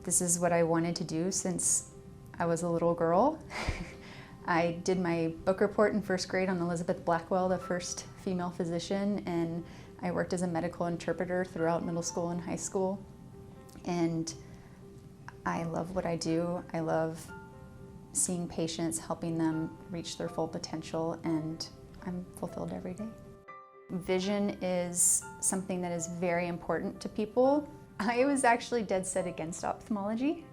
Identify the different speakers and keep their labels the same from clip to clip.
Speaker 1: This is what I wanted to do since I was a little girl. I did my book report in first grade on Elizabeth Blackwell, the first female physician, and I worked as a medical interpreter throughout middle school and high school. And I love what I do. I love seeing patients, helping them reach their full potential, and I'm fulfilled every day. Vision is something that is very important to people. I was actually dead set against ophthalmology.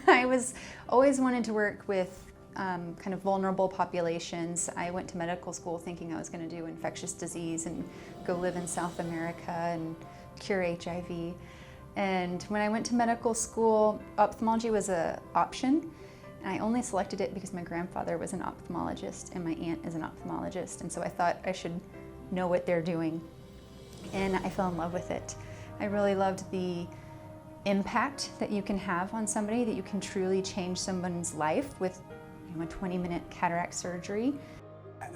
Speaker 1: I was always wanted to work with kind of vulnerable populations. I went to medical school thinking I was going to do infectious disease and go live in South America and cure HIV. And when I went to medical school, ophthalmology was an option. And I only selected it because my grandfather was an ophthalmologist and my aunt is an ophthalmologist. And so I thought I should know what they're doing. And I fell in love with it. I really loved the impact that you can have on somebody, that you can truly change someone's life with a 20-minute cataract surgery.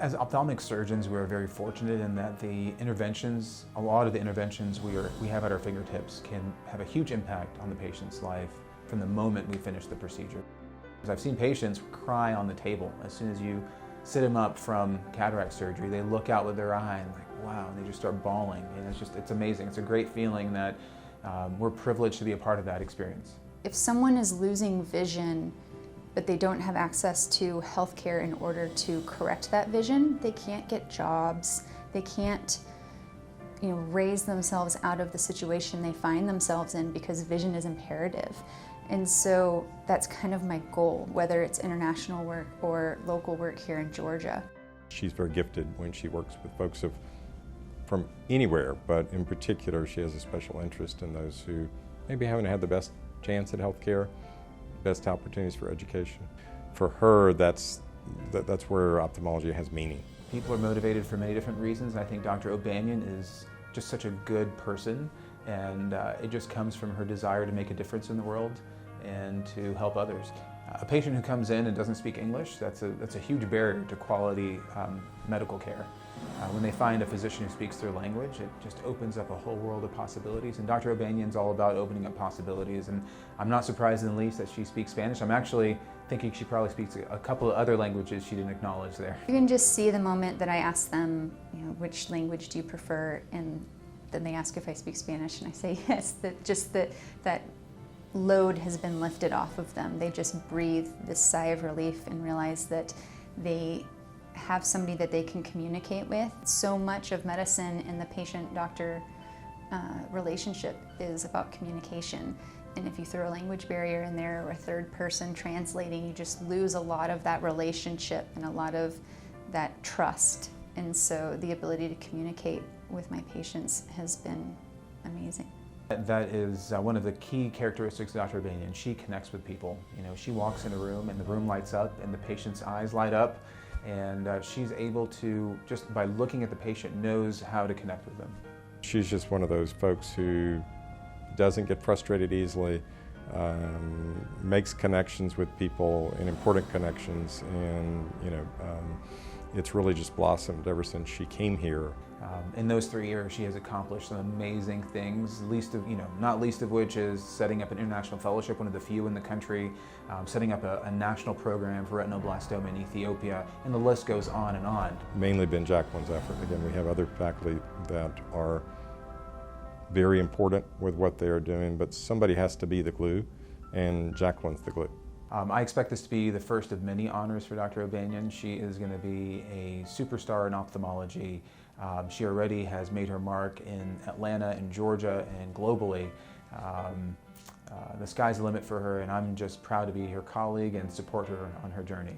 Speaker 2: As ophthalmic surgeons, we are very fortunate in that the interventions, a lot of the interventions we have at our fingertips can have a huge impact on the patient's life from the moment we finish the procedure. I've seen patients cry on the table as soon as you sit them up from cataract surgery. They look out with their eye and like, wow, and they just start bawling. And it's amazing. It's a great feeling that we're privileged to be a part of that experience.
Speaker 1: If someone is losing vision, but they don't have access to health care in order to correct that vision, they can't get jobs, they can't raise themselves out of the situation they find themselves in because vision is imperative. And so that's kind of my goal, whether it's international work or local work here in Georgia.
Speaker 3: She's very gifted when she works with folks from anywhere, but in particular she has a special interest in those who maybe haven't had the best chance at health care, best opportunities for education. For her, that's where ophthalmology has meaning.
Speaker 2: People are motivated for many different reasons. I think Dr. O'Banion is just such a good person, and it just comes from her desire to make a difference in the world and to help others. A patient who comes in and doesn't speak English, that's a huge barrier to quality medical care. When they find a physician who speaks their language, it just opens up a whole world of possibilities. And Dr. O'Banion's all about opening up possibilities. And I'm not surprised in the least that she speaks Spanish. I'm actually thinking she probably speaks a couple of other languages she didn't acknowledge there.
Speaker 1: You can just see the moment that I ask them, which language do you prefer? And then they ask if I speak Spanish, and I say yes. That load has been lifted off of them. They just breathe this sigh of relief and realize that they have somebody that they can communicate with. So much of medicine and the patient-doctor relationship is about communication. And if you throw a language barrier in there or a third person translating, you just lose a lot of that relationship and a lot of that trust. And so the ability to communicate with my patients has been amazing.
Speaker 2: That is one of the key characteristics of Dr. O'Banion. She connects with people. She walks in a room and the room lights up and the patient's eyes light up, and she's able to, just by looking at the patient, knows how to connect with them.
Speaker 3: She's just one of those folks who doesn't get frustrated easily, makes connections with people, and important connections, and it's really just blossomed ever since she came here.
Speaker 2: In those 3 years, she has accomplished some amazing things, not least of which is setting up an international fellowship, one of the few in the country, setting up a national program for retinoblastoma in Ethiopia, and the list goes on and on.
Speaker 3: Mainly been Jacqueline's effort. Again, we have other faculty that are very important with what they are doing, but somebody has to be the glue, and Jacqueline's the glue.
Speaker 2: I expect this to be the first of many honors for Dr. O'Banion. She is going to be a superstar in ophthalmology. She already has made her mark in Atlanta and Georgia and globally. The sky's the limit for her, and I'm just proud to be her colleague and support her on her journey.